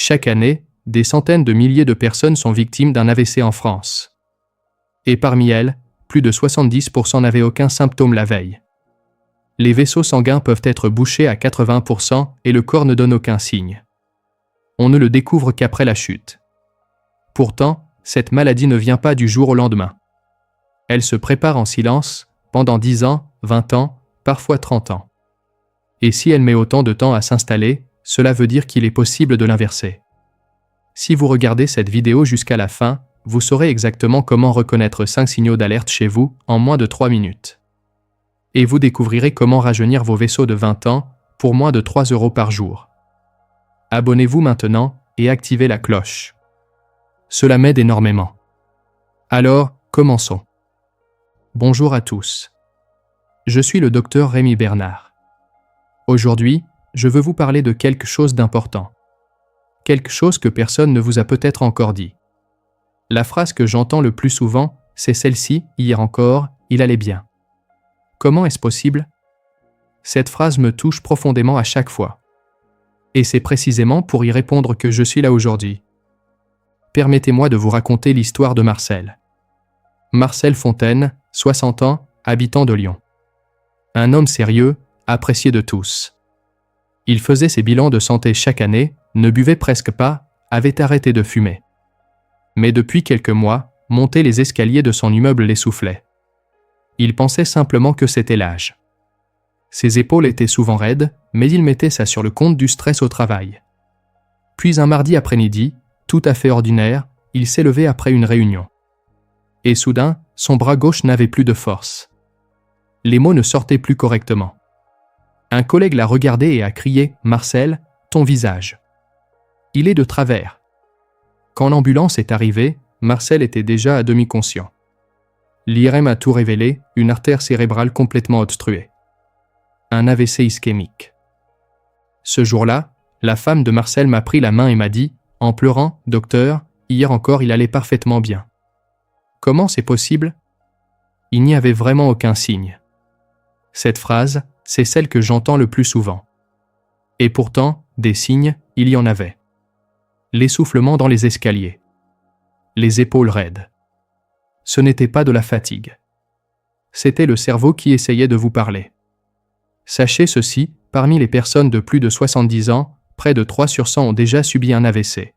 Chaque année, des centaines de milliers de personnes sont victimes d'un AVC en France. Et parmi elles, plus de 70% n'avaient aucun symptôme la veille. Les vaisseaux sanguins peuvent être bouchés à 80% et le corps ne donne aucun signe. On ne le découvre qu'après la chute. Pourtant, cette maladie ne vient pas du jour au lendemain. Elle se prépare en silence, pendant 10 ans, 20 ans, parfois 30 ans. Et si elle met autant de temps à s'installer, cela veut dire qu'il est possible de l'inverser. Si vous regardez cette vidéo jusqu'à la fin, vous saurez exactement comment reconnaître 5 signaux d'alerte chez vous en moins de 3 minutes. Et vous découvrirez comment rajeunir vos vaisseaux de 20 ans pour moins de 3 € par jour. Abonnez-vous maintenant et activez la cloche. Cela m'aide énormément. Alors, commençons. Bonjour à tous. Je suis le docteur Rémi Bernard. Aujourd'hui, je veux vous parler de quelque chose d'important. Quelque chose que personne ne vous a peut-être encore dit. La phrase que j'entends le plus souvent, c'est celle-ci, hier encore, il allait bien. Comment est-ce possible? Cette phrase me touche profondément à chaque fois. Et c'est précisément pour y répondre que je suis là aujourd'hui. Permettez-moi de vous raconter l'histoire de Marcel. Marcel Fontaine, 60 ans, habitant de Lyon. Un homme sérieux, apprécié de tous. Il faisait ses bilans de santé chaque année, ne buvait presque pas, avait arrêté de fumer. Mais depuis quelques mois, monter les escaliers de son immeuble l'essoufflait. Il pensait simplement que c'était l'âge. Ses épaules étaient souvent raides, mais il mettait ça sur le compte du stress au travail. Puis un mardi après-midi, tout à fait ordinaire, il s'est levé après une réunion. Et soudain, son bras gauche n'avait plus de force. Les mots ne sortaient plus correctement. Un collègue l'a regardé et a crié « Marcel, ton visage. Il est de travers ». Quand l'ambulance est arrivée, Marcel était déjà à demi conscient. L'IRM a tout révélé, une artère cérébrale complètement obstruée. Un AVC ischémique. Ce jour-là, la femme de Marcel m'a pris la main et m'a dit, en pleurant, « Docteur, hier encore il allait parfaitement bien. » Comment c'est possible? Il n'y avait vraiment aucun signe. Cette phrase, c'est celle que j'entends le plus souvent. Et pourtant, des signes, il y en avait. L'essoufflement dans les escaliers. Les épaules raides. Ce n'était pas de la fatigue. C'était le cerveau qui essayait de vous parler. Sachez ceci, parmi les personnes de plus de 70 ans, près de 3 sur 100 ont déjà subi un AVC.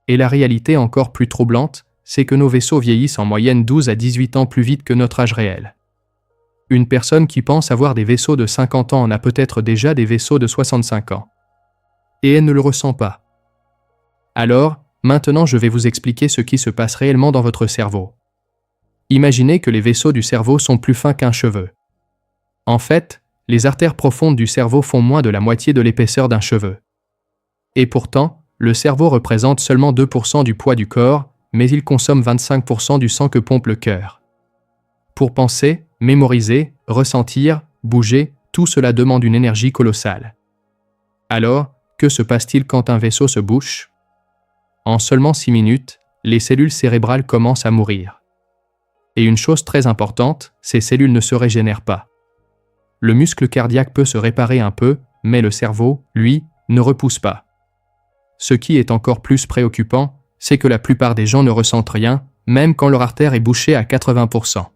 Et la réalité encore plus troublante, c'est que nos vaisseaux vieillissent en moyenne 12 à 18 ans plus vite que notre âge réel. Une personne qui pense avoir des vaisseaux de 50 ans en a peut-être déjà des vaisseaux de 65 ans. Et elle ne le ressent pas. Alors, maintenant je vais vous expliquer ce qui se passe réellement dans votre cerveau. Imaginez que les vaisseaux du cerveau sont plus fins qu'un cheveu. En fait, les artères profondes du cerveau font moins de la moitié de l'épaisseur d'un cheveu. Et pourtant, le cerveau représente seulement 2% du poids du corps, mais il consomme 25% du sang que pompe le cœur. Pour penser, mémoriser, ressentir, bouger, tout cela demande une énergie colossale. Alors, que se passe-t-il quand un vaisseau se bouche? En seulement 6 minutes, les cellules cérébrales commencent à mourir. Et une chose très importante, ces cellules ne se régénèrent pas. Le muscle cardiaque peut se réparer un peu, mais le cerveau, lui, ne repousse pas. Ce qui est encore plus préoccupant, c'est que la plupart des gens ne ressentent rien, même quand leur artère est bouchée à 80%.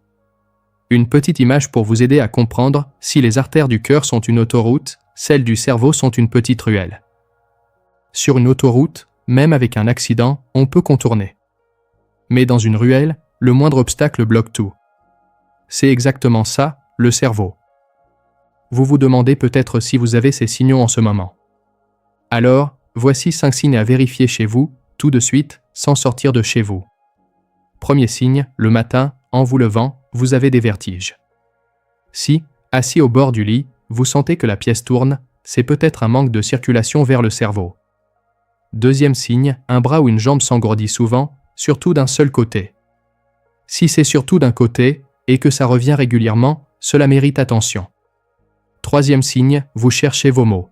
Une petite image pour vous aider à comprendre, si les artères du cœur sont une autoroute, celles du cerveau sont une petite ruelle. Sur une autoroute, même avec un accident, on peut contourner. Mais dans une ruelle, le moindre obstacle bloque tout. C'est exactement ça, le cerveau. Vous vous demandez peut-être si vous avez ces signaux en ce moment. Alors, voici 5 signes à vérifier chez vous, tout de suite, sans sortir de chez vous. Premier signe, le matin, en vous levant, vous avez des vertiges. Si, assis au bord du lit, vous sentez que la pièce tourne, c'est peut-être un manque de circulation vers le cerveau. Deuxième signe, un bras ou une jambe s'engourdit souvent, surtout d'un seul côté. Si c'est surtout d'un côté, et que ça revient régulièrement, cela mérite attention. Troisième signe, vous cherchez vos mots.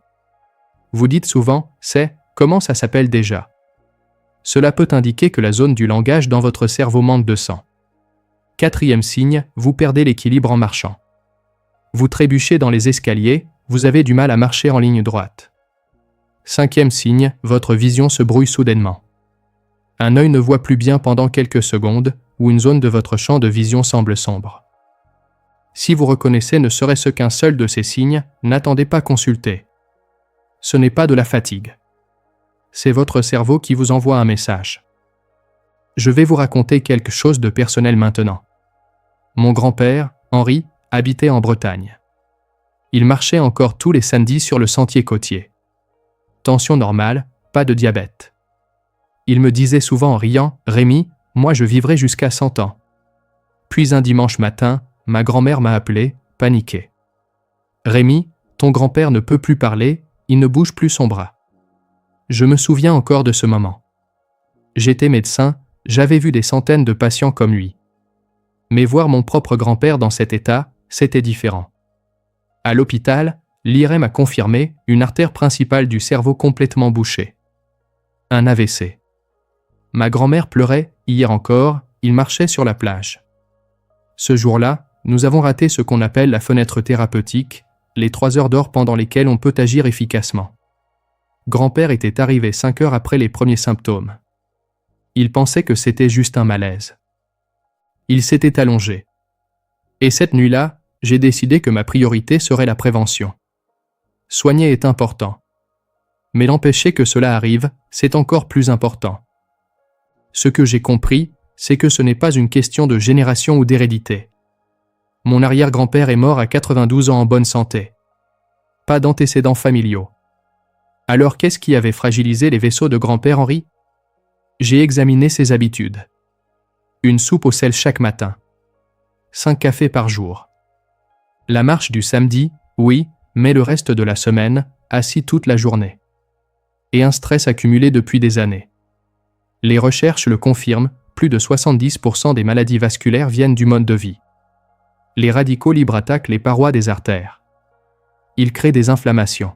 Vous dites souvent « c'est », comment ça s'appelle déjà? Cela peut indiquer que la zone du langage dans votre cerveau manque de sang. Quatrième signe, vous perdez l'équilibre en marchant. Vous trébuchez dans les escaliers, vous avez du mal à marcher en ligne droite. 5e signe, votre vision se brouille soudainement. Un œil ne voit plus bien pendant quelques secondes, ou une zone de votre champ de vision semble sombre. Si vous reconnaissez ne serait-ce qu'un seul de ces signes, n'attendez pas consulter. Ce n'est pas de la fatigue. C'est votre cerveau qui vous envoie un message. Je vais vous raconter quelque chose de personnel maintenant. Mon grand-père, Henri, habitait en Bretagne. Il marchait encore tous les samedis sur le sentier côtier. Tension normale, pas de diabète. Il me disait souvent en riant, « Rémi, moi je vivrai jusqu'à 100 ans. » Puis un dimanche matin, ma grand-mère m'a appelé, paniqué. « Rémi, ton grand-père ne peut plus parler, il ne bouge plus son bras. » Je me souviens encore de ce moment. J'étais médecin, j'avais vu des centaines de patients comme lui. Mais voir mon propre grand-père dans cet état, c'était différent. À l'hôpital, l'IRM a confirmé une artère principale du cerveau complètement bouchée. Un AVC. Ma grand-mère pleurait, hier encore, il marchait sur la plage. Ce jour-là, nous avons raté ce qu'on appelle la fenêtre thérapeutique, les 3 heures d'or pendant lesquelles on peut agir efficacement. Grand-père était arrivé 5 heures après les premiers symptômes. Il pensait que c'était juste un malaise. Il s'était allongé. Et cette nuit-là, j'ai décidé que ma priorité serait la prévention. Soigner est important. Mais l'empêcher que cela arrive, c'est encore plus important. Ce que j'ai compris, c'est que ce n'est pas une question de génération ou d'hérédité. Mon arrière-grand-père est mort à 92 ans en bonne santé. Pas d'antécédents familiaux. Alors qu'est-ce qui avait fragilisé les vaisseaux de grand-père Henri ? J'ai examiné ses habitudes. Une soupe au sel chaque matin. 5 cafés par jour. La marche du samedi, oui, mais le reste de la semaine, assis toute la journée. Et un stress accumulé depuis des années. Les recherches le confirment, plus de 70% des maladies vasculaires viennent du mode de vie. Les radicaux libres attaquent les parois des artères. Ils créent des inflammations.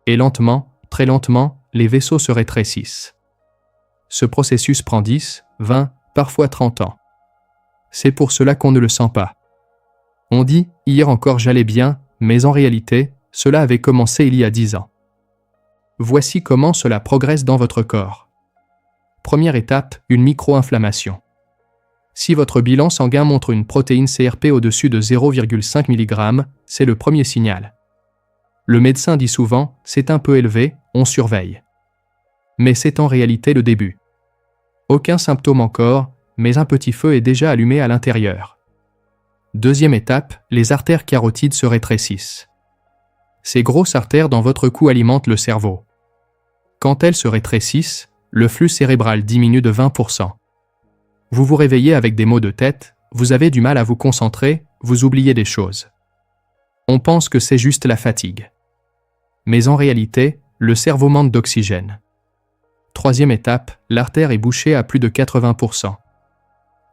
Et lentement, très lentement, les vaisseaux se rétrécissent. Ce processus prend 10, 20, parfois 30 ans. C'est pour cela qu'on ne le sent pas. On dit, hier encore j'allais bien, mais en réalité, cela avait commencé il y a 10 ans. Voici comment cela progresse dans votre corps. Première étape, une micro-inflammation. Si votre bilan sanguin montre une protéine CRP au-dessus de 0,5 mg, c'est le premier signal. Le médecin dit souvent, c'est un peu élevé, on surveille. Mais c'est en réalité le début. Aucun symptôme encore, mais un petit feu est déjà allumé à l'intérieur. Deuxième étape, les artères carotides se rétrécissent. Ces grosses artères dans votre cou alimentent le cerveau. Quand elles se rétrécissent, le flux cérébral diminue de 20%. Vous vous réveillez avec des maux de tête, vous avez du mal à vous concentrer, vous oubliez des choses. On pense que c'est juste la fatigue. Mais en réalité, le cerveau manque d'oxygène. Troisième étape, l'artère est bouchée à plus de 80%.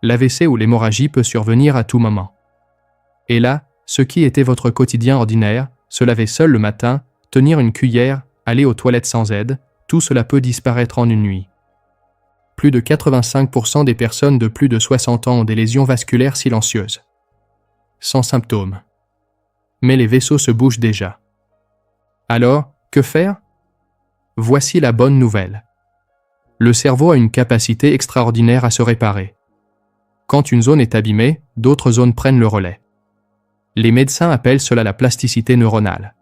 L'AVC ou l'hémorragie peut survenir à tout moment. Et là, ce qui était votre quotidien ordinaire, se laver seul le matin, tenir une cuillère, aller aux toilettes sans aide, tout cela peut disparaître en une nuit. Plus de 85% des personnes de plus de 60 ans ont des lésions vasculaires silencieuses. Sans symptômes. Mais les vaisseaux se bougent déjà. Alors, que faire ? Voici la bonne nouvelle. Le cerveau a une capacité extraordinaire à se réparer. Quand une zone est abîmée, d'autres zones prennent le relais. Les médecins appellent cela la plasticité neuronale.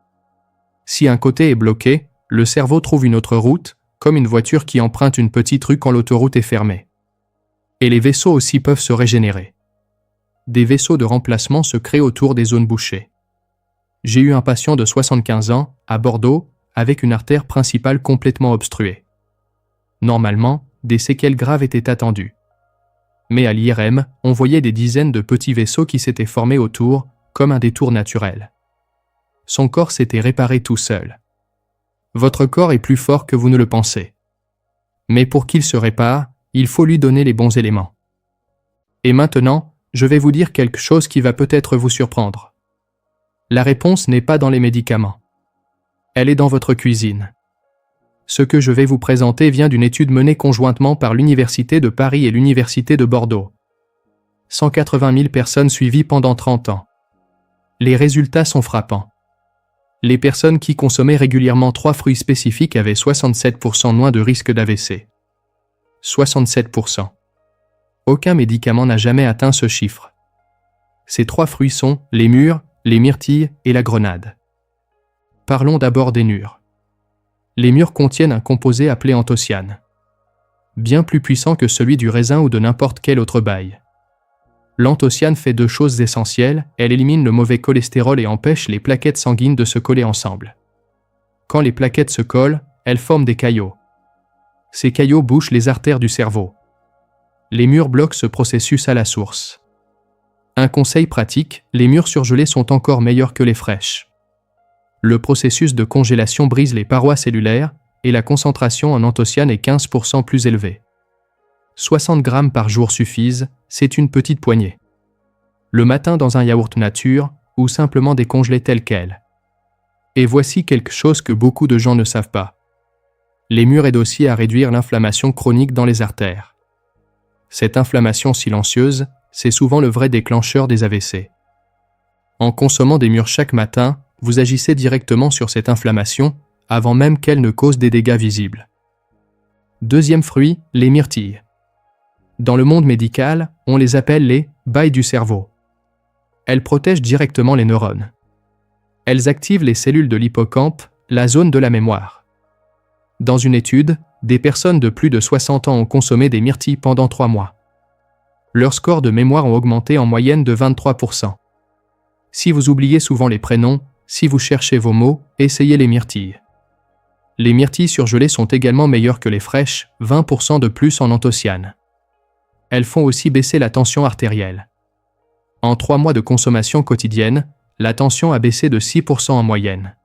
Si un côté est bloqué, le cerveau trouve une autre route, comme une voiture qui emprunte une petite rue quand l'autoroute est fermée. Et les vaisseaux aussi peuvent se régénérer. Des vaisseaux de remplacement se créent autour des zones bouchées. J'ai eu un patient de 75 ans, à Bordeaux, avec une artère principale complètement obstruée. Normalement, des séquelles graves étaient attendues. Mais à l'IRM, on voyait des dizaines de petits vaisseaux qui s'étaient formés autour, comme un détour naturel. Son corps s'était réparé tout seul. Votre corps est plus fort que vous ne le pensez. Mais pour qu'il se répare, il faut lui donner les bons éléments. Et maintenant, je vais vous dire quelque chose qui va peut-être vous surprendre. La réponse n'est pas dans les médicaments. Elle est dans votre cuisine. Ce que je vais vous présenter vient d'une étude menée conjointement par l'Université de Paris et l'Université de Bordeaux. 180 000 personnes suivies pendant 30 ans. Les résultats sont frappants. Les personnes qui consommaient régulièrement 3 fruits spécifiques avaient 67% moins de risque d'AVC. 67%. Aucun médicament n'a jamais atteint ce chiffre. Ces 3 fruits sont les mûres, les myrtilles et la grenade. Parlons d'abord des mûres. Les mûres contiennent un composé appelé anthocyane, bien plus puissant que celui du raisin ou de n'importe quel autre bail. L'anthocyane fait 2 choses essentielles, elle élimine le mauvais cholestérol et empêche les plaquettes sanguines de se coller ensemble. Quand les plaquettes se collent, elles forment des caillots. Ces caillots bouchent les artères du cerveau. Les mûres bloquent ce processus à la source. Un conseil pratique, les mûres surgelées sont encore meilleures que les fraîches. Le processus de congélation brise les parois cellulaires et la concentration en anthocyane est 15% plus élevée. 60 grammes par jour suffisent, c'est une petite poignée. Le matin dans un yaourt nature ou simplement décongelé tel quel. Et voici quelque chose que beaucoup de gens ne savent pas. Les mûres aident aussi à réduire l'inflammation chronique dans les artères. Cette inflammation silencieuse, c'est souvent le vrai déclencheur des AVC. En consommant des mûres chaque matin, vous agissez directement sur cette inflammation, avant même qu'elle ne cause des dégâts visibles. Deuxième fruit, les myrtilles. Dans le monde médical, on les appelle les « bailles du cerveau ». Elles protègent directement les neurones. Elles activent les cellules de l'hippocampe, la zone de la mémoire. Dans une étude, des personnes de plus de 60 ans ont consommé des myrtilles pendant 3 mois. Leurs scores de mémoire ont augmenté en moyenne de 23%. Si vous oubliez souvent les prénoms, si vous cherchez vos mots, essayez les myrtilles. Les myrtilles surgelées sont également meilleures que les fraîches, 20% de plus en anthocyane. Elles font aussi baisser la tension artérielle. En 3 mois de consommation quotidienne, la tension a baissé de 6% en moyenne.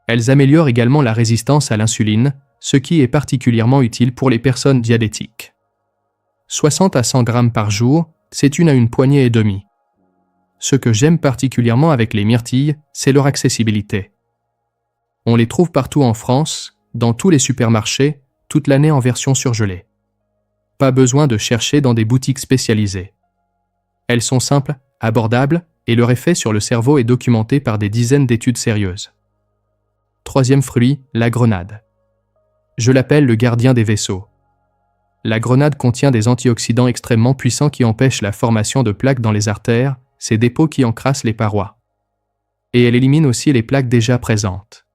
Elles améliorent également la résistance à l'insuline, ce qui est particulièrement utile pour les personnes diabétiques. 60 à 100 grammes par jour, c'est 1 à 1 poignée et demie. Ce que j'aime particulièrement avec les myrtilles, c'est leur accessibilité. On les trouve partout en France, dans tous les supermarchés, toute l'année en version surgelée. Pas besoin de chercher dans des boutiques spécialisées. Elles sont simples, abordables, et leur effet sur le cerveau est documenté par des dizaines d'études sérieuses. Troisième fruit, la grenade. Je l'appelle le gardien des vaisseaux. La grenade contient des antioxydants extrêmement puissants qui empêchent la formation de plaques dans les artères, ces dépôts qui encrassent les parois. Et elle élimine aussi les plaques déjà présentes.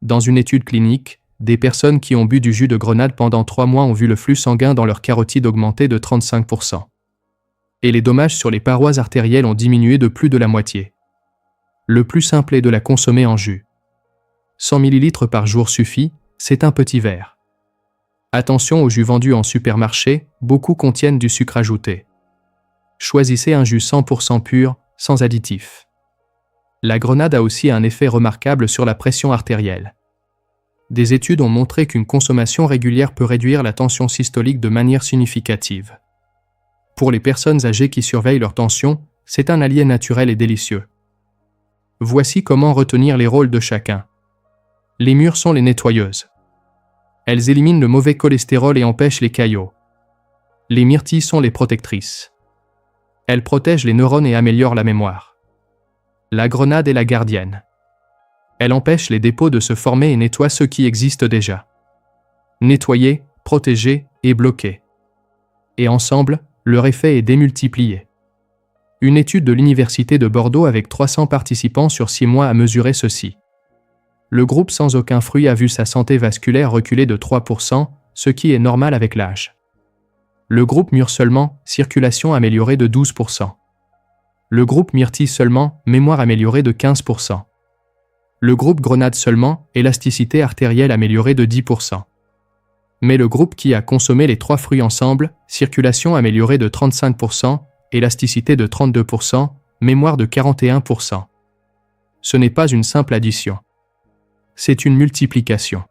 Dans une étude clinique, des personnes qui ont bu du jus de grenade pendant 3 mois ont vu le flux sanguin dans leur carotide augmenter de 35%. Et les dommages sur les parois artérielles ont diminué de plus de la moitié. Le plus simple est de la consommer en jus. 100 ml par jour suffit, c'est un petit verre. Attention aux jus vendus en supermarché, beaucoup contiennent du sucre ajouté. Choisissez un jus 100% pur, sans additifs. La grenade a aussi un effet remarquable sur la pression artérielle. Des études ont montré qu'une consommation régulière peut réduire la tension systolique de manière significative. Pour les personnes âgées qui surveillent leur tension, c'est un allié naturel et délicieux. Voici comment retenir les rôles de chacun. Les mûres sont les nettoyeuses. Elles éliminent le mauvais cholestérol et empêchent les caillots. Les myrtilles sont les protectrices. Elles protègent les neurones et améliorent la mémoire. La grenade est la gardienne. Elle empêche les dépôts de se former et nettoie ceux qui existent déjà. Nettoyer, protéger et bloquer. Et ensemble, leur effet est démultiplié. Une étude de l'Université de Bordeaux avec 300 participants sur 6 mois a mesuré ceci. Le groupe sans aucun fruit a vu sa santé vasculaire reculer de 3%, ce qui est normal avec l'âge. Le groupe mûre seulement, circulation améliorée de 12%. Le groupe myrtille seulement, mémoire améliorée de 15%. Le groupe grenade seulement, élasticité artérielle améliorée de 10%. Mais le groupe qui a consommé les 3 fruits ensemble, circulation améliorée de 35%, élasticité de 32%, mémoire de 41%. Ce n'est pas une simple addition. C'est une multiplication.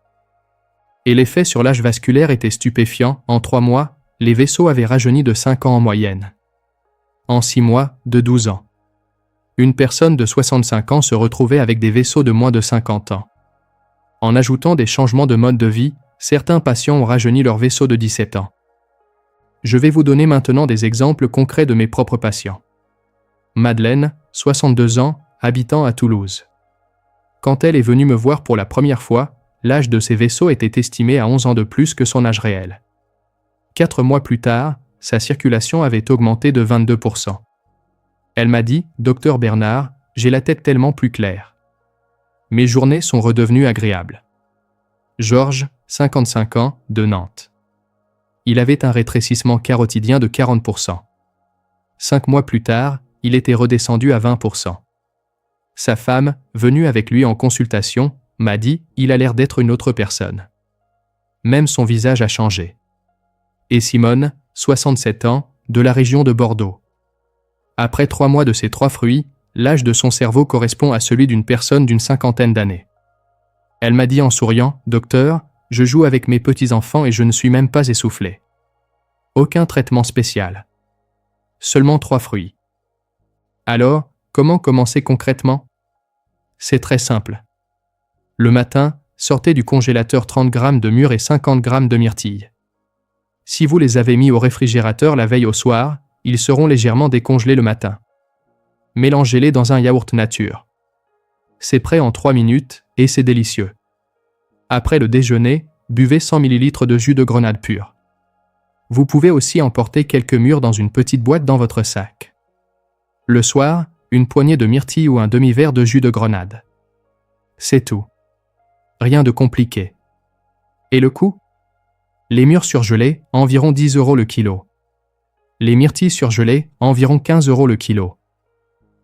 Et l'effet sur l'âge vasculaire était stupéfiant. En 3 mois, les vaisseaux avaient rajeuni de 5 ans en moyenne. En 6 mois, de 12 ans. Une personne de 65 ans se retrouvait avec des vaisseaux de moins de 50 ans. En ajoutant des changements de mode de vie, certains patients ont rajeuni leurs vaisseaux de 17 ans. Je vais vous donner maintenant des exemples concrets de mes propres patients. Madeleine, 62 ans, habitant à Toulouse. Quand elle est venue me voir pour la première fois, l'âge de ses vaisseaux était estimé à 11 ans de plus que son âge réel. 4 mois plus tard, sa circulation avait augmenté de 22%. Elle m'a dit, « Docteur Bernard, j'ai la tête tellement plus claire. Mes journées sont redevenues agréables. » Georges, 55 ans, de Nantes. Il avait un rétrécissement carotidien de 40%. 5 mois plus tard, il était redescendu à 20%. Sa femme, venue avec lui en consultation, m'a dit, il a l'air d'être une autre personne. Même son visage a changé. Et Simone, 67 ans, de la région de Bordeaux. Après 3 mois de ces 3 fruits, l'âge de son cerveau correspond à celui d'une personne d'une 50aine d'années. Elle m'a dit en souriant, « Docteur, je joue avec mes petits-enfants et je ne suis même pas essoufflé. Aucun traitement spécial. Seulement 3 fruits. » Alors, comment commencer concrètement? C'est très simple. Le matin, sortez du congélateur 30 g de mûres et 50 g de myrtilles. Si vous les avez mis au réfrigérateur la veille au soir, ils seront légèrement décongelés le matin. Mélangez-les dans un yaourt nature. C'est prêt en 3 minutes et c'est délicieux. Après le déjeuner, buvez 100 ml de jus de grenade pur. Vous pouvez aussi emporter quelques mûres dans une petite boîte dans votre sac. Le soir, une poignée de myrtilles ou un demi-verre de jus de grenade. C'est tout. Rien de compliqué. Et le coût? Les mûres surgelées, environ 10 € le kilo. Les myrtilles surgelées, environ 15 € le kilo.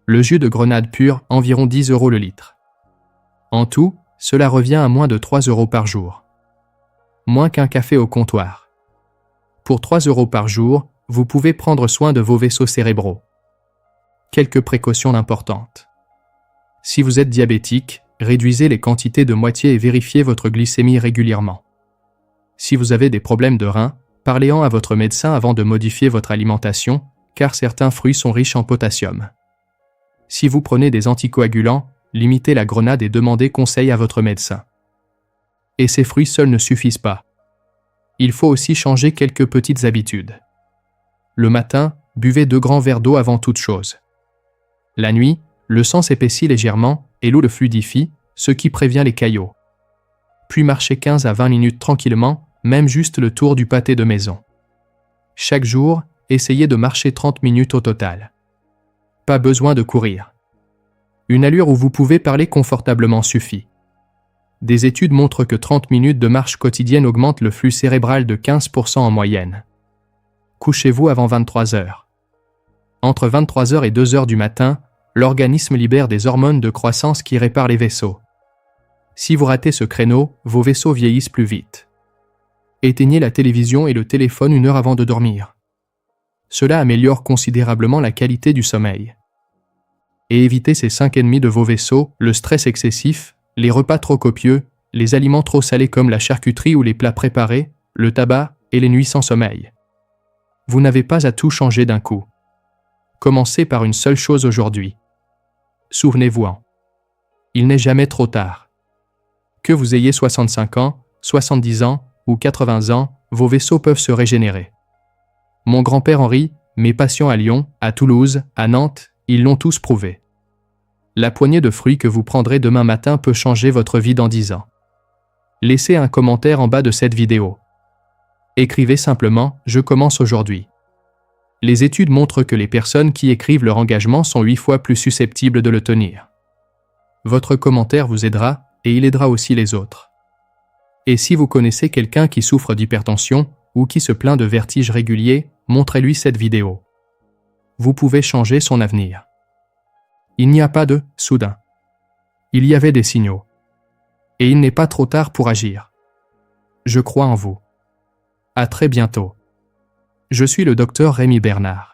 Le jus de grenade pur, environ 10 € le litre. En tout, cela revient à moins de 3 € par jour. Moins qu'un café au comptoir. Pour 3 € par jour, vous pouvez prendre soin de vos vaisseaux cérébraux. Quelques précautions importantes. Si vous êtes diabétique, réduisez les quantités de moitié et vérifiez votre glycémie régulièrement. Si vous avez des problèmes de reins, parlez-en à votre médecin avant de modifier votre alimentation, car certains fruits sont riches en potassium. Si vous prenez des anticoagulants, limitez la grenade et demandez conseil à votre médecin. Et ces fruits seuls ne suffisent pas. Il faut aussi changer quelques petites habitudes. Le matin, buvez 2 grands verres d'eau avant toute chose. La nuit, le sang s'épaissit légèrement et l'eau le fluidifie, ce qui prévient les caillots. Puis marchez 15 à 20 minutes tranquillement, même juste le tour du pâté de maison. Chaque jour, essayez de marcher 30 minutes au total. Pas besoin de courir. Une allure où vous pouvez parler confortablement suffit. Des études montrent que 30 minutes de marche quotidienne augmentent le flux cérébral de 15% en moyenne. Couchez-vous avant 23 heures. Entre 23 h et 2 h du matin, l'organisme libère des hormones de croissance qui réparent les vaisseaux. Si vous ratez ce créneau, vos vaisseaux vieillissent plus vite. Éteignez la télévision et le téléphone 1 heure avant de dormir. Cela améliore considérablement la qualité du sommeil. Et évitez ces 5 ennemis de vos vaisseaux, le stress excessif, les repas trop copieux, les aliments trop salés comme la charcuterie ou les plats préparés, le tabac et les nuits sans sommeil. Vous n'avez pas à tout changer d'un coup. Commencez par une seule chose aujourd'hui. Souvenez-vous-en. Il n'est jamais trop tard. Que vous ayez 65 ans, 70 ans ou 80 ans, vos vaisseaux peuvent se régénérer. Mon grand-père Henri, mes patients à Lyon, à Toulouse, à Nantes, ils l'ont tous prouvé. La poignée de fruits que vous prendrez demain matin peut changer votre vie dans 10 ans. Laissez un commentaire en bas de cette vidéo. Écrivez simplement « Je commence aujourd'hui ». Les études montrent que les personnes qui écrivent leur engagement sont 8 fois plus susceptibles de le tenir. Votre commentaire vous aidera et il aidera aussi les autres. Et si vous connaissez quelqu'un qui souffre d'hypertension ou qui se plaint de vertiges réguliers, montrez-lui cette vidéo. Vous pouvez changer son avenir. Il n'y a pas de « soudain ». Il y avait des signaux. Et il n'est pas trop tard pour agir. Je crois en vous. À très bientôt. Je suis le docteur Rémi Bernard.